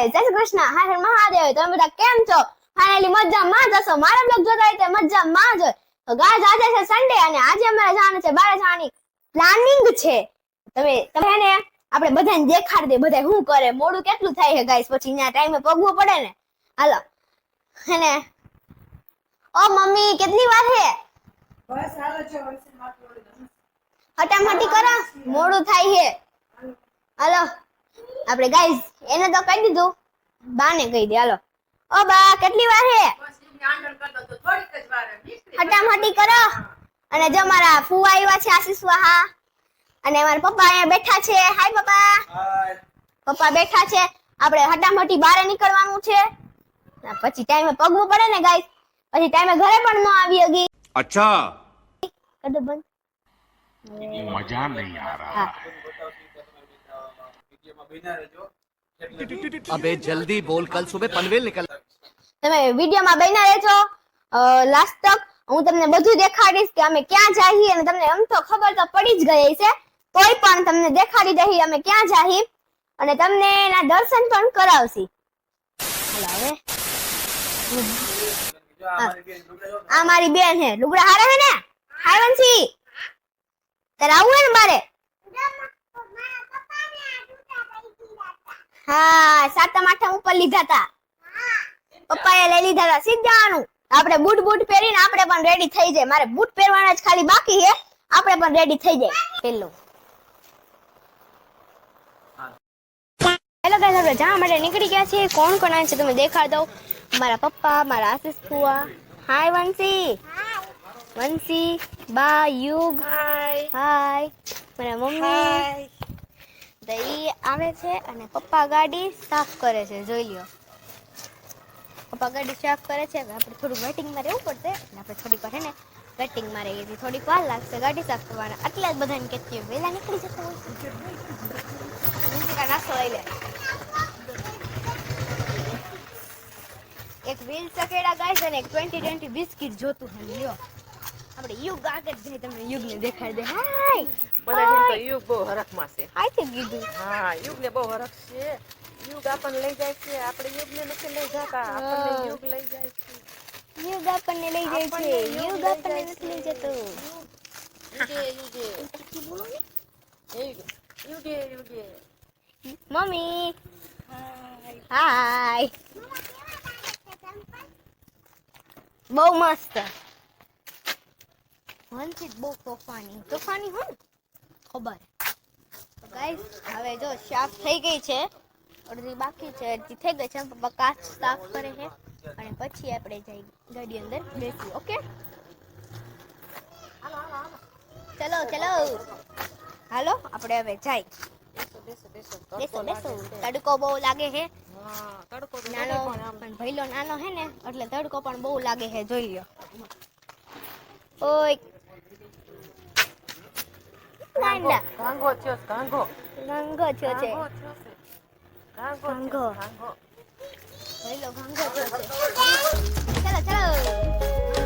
Guys, જય શ્રી કૃષ્ણ, હર હર મહાદેવ. તમે બધા કેમ છો? ફાઇનલી મજામાં જ હશો. મારા બ્લોગ જોતા હોય તો મજામાં જ હોય. તો ગાઈસ, આજે છે સન્ડે અને આજે અમારે જવાનું છે બહાર જવાની પ્લાનિંગ છે. તમે ને આપણે બધાને દેખાડી દે બધા શું કરે, મોડું કેટલું થાય છે ગાઈસ, પછી ત્યાં ટાઈમે પગવું પડે ને. હાલો હેને. ઓ મમ્મી, કેટલી વાર છે? બસ હાલો છો હટામટી કરો, મોડું થાય છે. હાલો આપણે ગાઈસ એને તો કહી દીધું, બાને કહી દે. હાલો ઓ બા, કેટલી વાર છે? હટામટી કરો. અને જો મારા ફુવા આવ્યા છે, આશીષ વાહા, અને મારા પપ્પા અહીંયા બેઠા છે. હાય પપ્પા. હાય. પપ્પા બેઠા છે. આપણે હટામટી બહાર નીકળવાનું છે, પછી ટાઈમે પગવું પડે ને ગાઈસ, પછી ટાઈમે ઘરે પણ ન આવી હગી. अच्छा કદો બંધ मजा नहीं आ रहा अबे जल्दी बोल, कल सुबह पनवेल निकल। તમે વિડિયોમાં બન્યા રહેજો લાસ્ટ તક. હું તમને બધું દેખાડીશ કે અમે ક્યાં જઈએ, અને તમને એમ તો ખબર તો પડી જ ગઈ છે, કોઈ પણ તમને દેખાડી દઈએ અમે ક્યાં જઈએ, અને તમને એના દર્શન પણ કરાવશી. હાલો હવે આ મારી બેન છે, લુગડા હારે છે ને? હાય વંશી, તારે આવું હે ને બારે? હા, સાતમ આઠમ ઉપર લીધા તા, પપ્પાએ લઈ લીધા હતા. સીધાનું આપણે બૂટ પહેરીને આપણે પણ રેડી થઈ જાય. મારે બૂટ પહેરવાના જ ખાલી બાકી છે, આપણે પણ રેડી થઈ જાય. પેલું હેલો ગાઈસ, આપણે જવા માટે નીકળી ગયા છીએ. કોણ કોણ આવે છે તમે દેખાડ દઉં. મારા પપ્પા, મારા આશીષ ફુવા, હાય વંશી, વંશી બા, યુગ, હાય, મારા મમ્મી દઈ આવે છે, અને પપ્પા ગાડી સાફ કરે છે. જોઈ લ્યો, પપ્પા ગાડી સાફ કરે છે. આપણે થોડું વેટિંગમાં રહેવું પડશે, એટલે આપણે થોડીક વાર હે ને વેટિંગમાં રહીએ છીએ. થોડીક વાર લાગશે ગાડી સાફ કરવાના. આટલા જ બધાને કહેતી વહેલા નીકળી જતા હોય. નાસ્તો લઈ લે, એક વ્હીલ સકેડા ગાઈસ અને એક 2020 બિસ્કિટ જોતું છે. લ્યો, આપણે યુગ આગળ જઈ તમને યુગને દેખાડી દે. હાય બધા તો યુગ બહુ હરખમાં છે. હાય તે કીધું. હા, યુગને બહુ હરખ છે. યુગ આપણને લઈ જાય છે, આપણે યુગને નથી લઈ જતા, આપણને યુગ લઈ જાય છે. યુગ આપણને લઈ જાય છે, યુગ આપણને નથી લઈ જતો. યુગે મમ્મી હાય, બહુ મસ્ત. વંશિત બહુ તોફાની હોય ને, ખબર. ગાઈસ, હવે જો સાફ થઈ ગઈ છે, અડધી બાકી છે, અડધી થઈ ગઈ છે. પપ્પા કાચ સાફ કરે છે, અને પછી આપણે જઈ ગાડી અંદર બેસી. ઓકે, ચલો હાલો આપણે હવે જાય. બેસો. તડકો બહુ લાગે છે. નાનો પણ ભઈલો નાનો હે ને, એટલે તડકો પણ બહુ લાગે છે. જોઈ લ્યો. ઓય નાના ઘાંઘો થયો છે, ઘાંઘો. ઘાંઘો થયો છે. ઘાંઘો. ભઈલો ઘાંઘો થયો છે. ચલો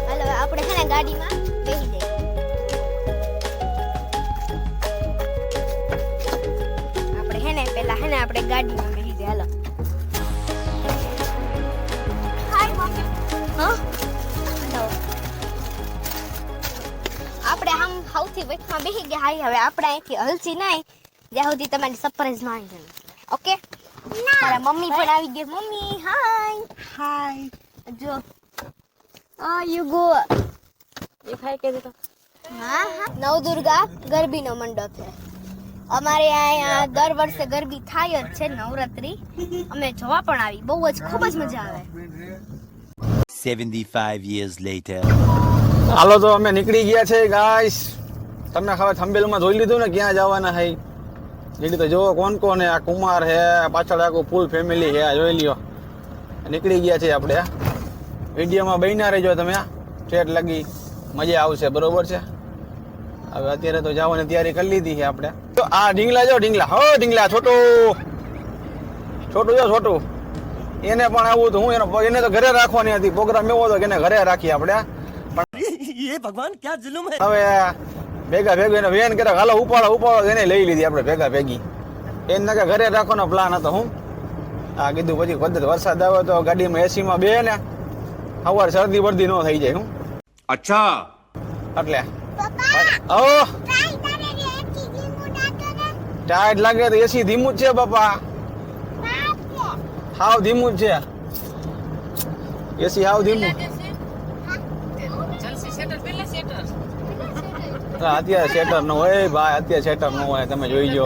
હાલો આપણે હે ને ગાડીમાં બેસી જઈએ. આપણે ગાડીમાં બેસી જાય. હાલો હાય મમ્મી. હા, આપણે આમ સૌથી વચમાં બેસી ગયા. હાય, હવે આપણે અહીંથી હલસી નહીં જ્યાં સુધી તમારી સરપ્રાઈઝ ના આવી જાય. ઓકે, મારા મમ્મી પણ આવી ગઈ. મમ્મી હાય. જો યુગો એ ખાઈ કે દીધો. હા, નવદુર્ગા ગરબીનો મંડપ છે અમારે અહીંયા. દર વર્ષે ગરબી થાય જ છે, નવરાત્રી. અમે જોવા પણ આવી, બહુ જ ખૂબ જ મજા આવે. 75 years later. હાલો, તો અમે નીકળી ગયા છે ગાઈસ. તમને ખબર થંબેલમાં જોઈ લીધું ને ક્યાં જવાના છે. જેડી તો જોવો કોણ કોણ હે. આ કુમાર હે, પાછળ આખું ફૂલ ફેમિલી હે. જોઈ લ્યો, નીકળી ગયા છે આપણે. વિડીયોમાં બન્યા રહેજો તમે, ઠેઠ લગી મજા આવશે. બરોબર છે. હવે અત્યારે તો જવાની તૈયારી કરી લીધી છે આપણે. તો આ ઢીંગલા જો, ઢીંગલા છોટું એને પણ આવું તો હું એને તો ઘરે રાખવાની હતી. પ્રોગ્રામ એવો હતો કે એને ઘરે રાખી આપણે. ये भगवान क्या जुल्म है। હવે ભેગા એને વેન કરે, હાલો ઉપાડો એને લઈ લીધી આપણે ભેગી. એને કે ઘરે રાખવાનો પ્લાન હતો. હું આ કીધું પછી કદાચ વરસાદ આવે તો ગાડીમાં એસીમાં બે ને સવાર શરદી વર્દી ન થઈ જાય હું अच्छा એટલે ઓ ટાઈટ લાગે તો એસી ધીમું જ છે બાપા હાવ ધીમું જ છે એસી હાવ ધીમું અત્યારે શેટર ન હોય ભાઈ અત્યારે શેટર ન હોય તમે જોઈ જો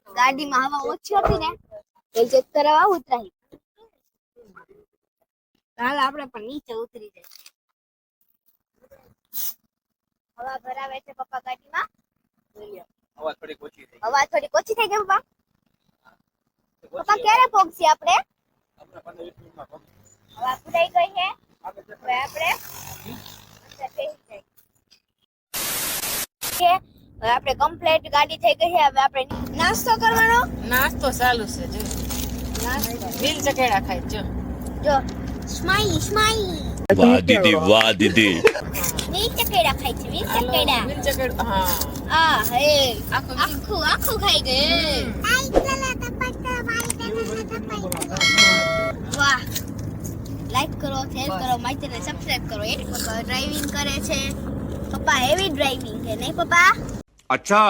ગાડીમાં હવા ઓછી હતી ને એ ચેક કરાવવા ઉતરાઈ હાલ આપણે પણ નીચે ઉતરી જાય હવા ભરાવે છે પપ્પા ગાડીમાં હવા થોડી ઓછી થઈ હવા થોડી ઓછી થઈ ગઈ પપ્પા પપ્પા ક્યારે પહોંચી આપણે હવા ફૂટાઈ ગઈ છે હવે આપણે હવે આપણે કમ્પ્લીટ ગાડી થઈ ગઈ છે હવે આપણે નાસ્તો કરવાનો નાસ્તો ચાલુ છે જો દિલ ચકેડા ખાય જો જો સ્માઈલી वाह दीदी वाह दीदी વીસ ચકેડા ખાય છે વીસ ચકેડા દિલ ચકેડા હા આ હે આખું આખું ખાઈ ગયે વાહ લાઈક કરો શેર કરો મારી ચેનલ સબસ્ક્રાઇબ કરો એ પપ્પા ડ્રાઇવિંગ કરે છે પપ્પા હેવી ડ્રાઇવિંગ છે નહીં પપ્પા अच्छा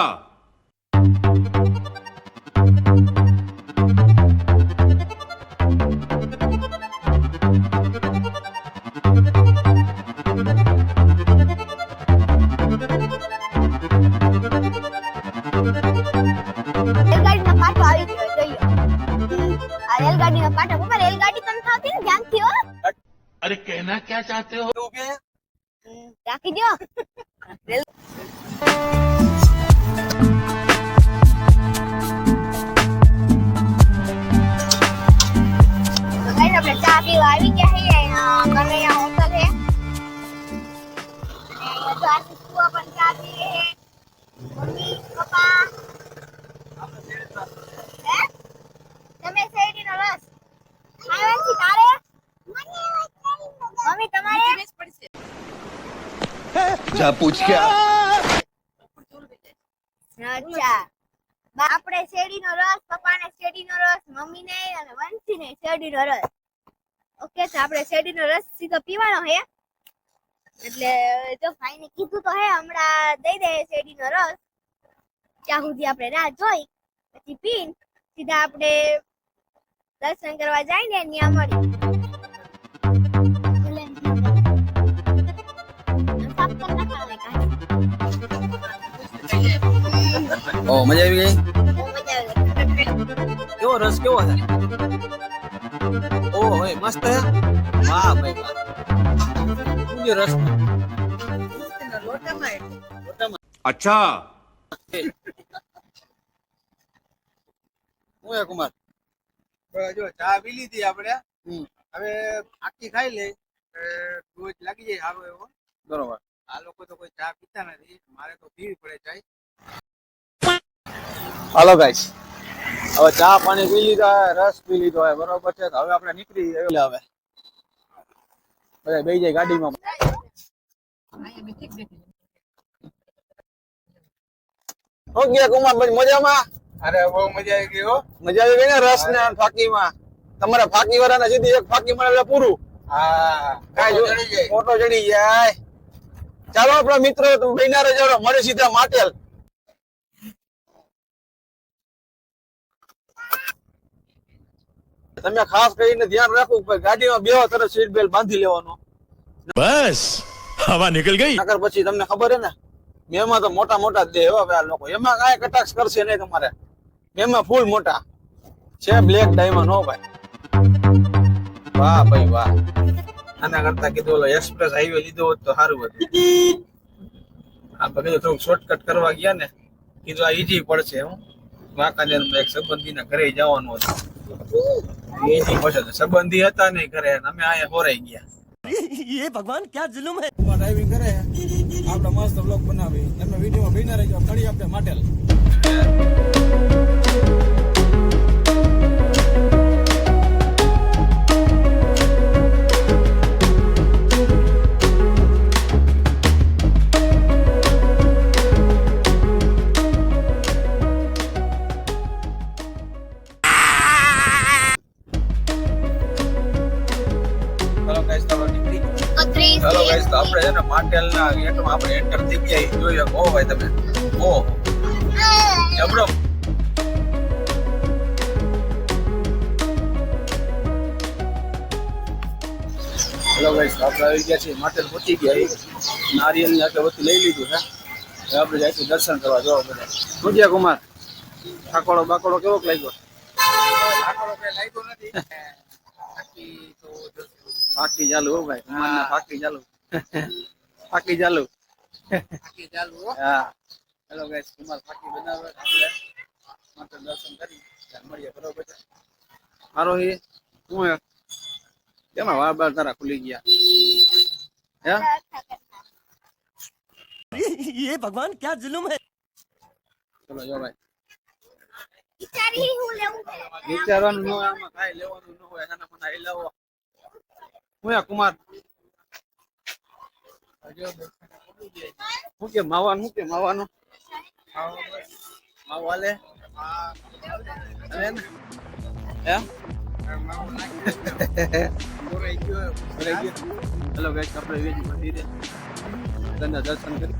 રેલગાડીનો પાટો આવી ગયો જોઈએ આ રેલગાડીનો પાટો પપ્પા રેલગાડી પણ થાતી ને ધ્યાનથી હો अरे कहना क्या चाहते हो રાખી દો તો ગાઈસ આપણે ચા પીવા આવી ગયા છીએ અહીંયા કનૈયા હોટલ છે અને તો આ સુવા પણ ચા પીએ છે મમ્મી પપ્પા હે તમે શેરડીનો રસ ખાવાની તારે મમ્મી તમારે क्या पूछ क्या અચ્છા આપણે શેરડીનો રસ પપ્પાને શેરડીનો રસ મમ્મીને અને વંશીને શેરડીનો રસ ઓકે તો આપણે શેરડીનો રસ સીધો પીવાનો હે એટલે જો ભાઈને કીધું તો હે હમણાં દઈ દે શેરડીનો રસ ત્યાં સુધી આપણે રાહ જોઈ પછી પીન સીધા આપણે દર્શન કરવા જાય ને ત્યાં મળી સાફ કરી નાખવાનું કાંઈ. ઓ મજા આવી ગઈ બહુ મજા આવે કેવો રસ કેવો છે ઓ હોય મસ્ત હે વાહ ભાઈ વાહ શું છે રસ अच्छा હું હે કુમાર જો ચા પી લીધી આપણે હવે આખી ખાઈ લે રોજ લાગી જાય સારો એવો બરોબર આ લોકો તો કોઈ ચા પીતા નથી મારે તો પીવી પડે ચાય હાલો ગાઈસ હવે ચા પાણી પી લીધા રસ પી લીધો હોય બરોબર છે તો હવે આપણે નીકળી હવે બધા બેસી જાય ગાડીમાં હો ગયા કુમાર ભાઈ મજામાં અરે બહુ મજા આવી ગઈ હો મજા આવી ગઈ ને રસ ને ફાકીમાં તમારે ફાકી વાળાને સીધી એક ફાકી મળે એટલે પૂરું હા ફોટો ચડી જાય ચાલો આપણા મિત્રો બહેના રજાડો મળે સીધા માટેલ તમે ખાસ કરીને ધ્યાન રાખવું કે ગાડીમાં બેહો તરત સીટ બેલ્ટ બાંધી લેવાનો बस हवा निकल गई નકર પછી તમને ખબર હે ને મેમાં તો મોટા મોટા જ દે હો આ લોકો એમાં કાંઈ કટાક્ષ કરશે નહીં તમારે મેમાં ફૂલ મોટા છે બ્લેક ડાયમંડ હો ભાઈ વાહ ભાઈ વાહ આના કરતા કીધું ઓલો એક્સપ્રેસ હાઈવે લીધો હોત તો સારું હતું આપણે કીધું થોડુંક શોર્ટકટ કરવા ગયા ને કીધું આ ઈજી પડશે હું વાંકાનેરમાં એક સંબંધીના ઘરે જવાનું હતું ઈજી પડશે તો સંબંધી હતા નહીં ઘરે અમે અહીંયા હોરાઈ ગયા ये भगवान क्या जुल्म है ડ્રાઇવિંગ કરે આપણે મસ્ત બ્લોગ બનાવી તમે વિડીયોમાં બિના રહેજો ઘડી આપણે માટેલ ગાઈસ તો આપણે છે ને માટેલના ગેટમાં આપણે એન્ટર થઈ ગયા જોઈ શકો ભાઈ તમે ઓહ જબરો હેલો ગાઈસ આપણે આવી ગયા છીએ માટેલ પહોંચી ગયા નારિયેળની અગરબત્તી લઈ લીધું છે હવે આપણે જઈશું દર્શન કરવા જો બધા સુજ્યા કુમાર ઠાકોડો બાકોડો કેવો લાગ્યો ઠાકોડો કઈ લાગ્યો નથી ફાકી ચાલુ હો ભાઈ કુમારના ફાકી ચાલુ ફાકી ચાલુ હા હેલો ગાઈસ કુમાર ફાકી બનાવે આપણે માત્ર દર્શન કરી મળીએ બરોબર છે મારો એ શું હે કેમાં વાર બાર તારા ખુલી ગયા હે ये भगवान क्या जुल्म है। ચલો જો ભાઈ વિચારવાનું ન હોય આમાં કાંઈ લેવાનું ન હોય એના મને હિલાવો હું કુમાર શું કે માવાનું માવો હાલે હે હેલો ગાઈસ આપણે વેજી મંદિરે દર્શન કરી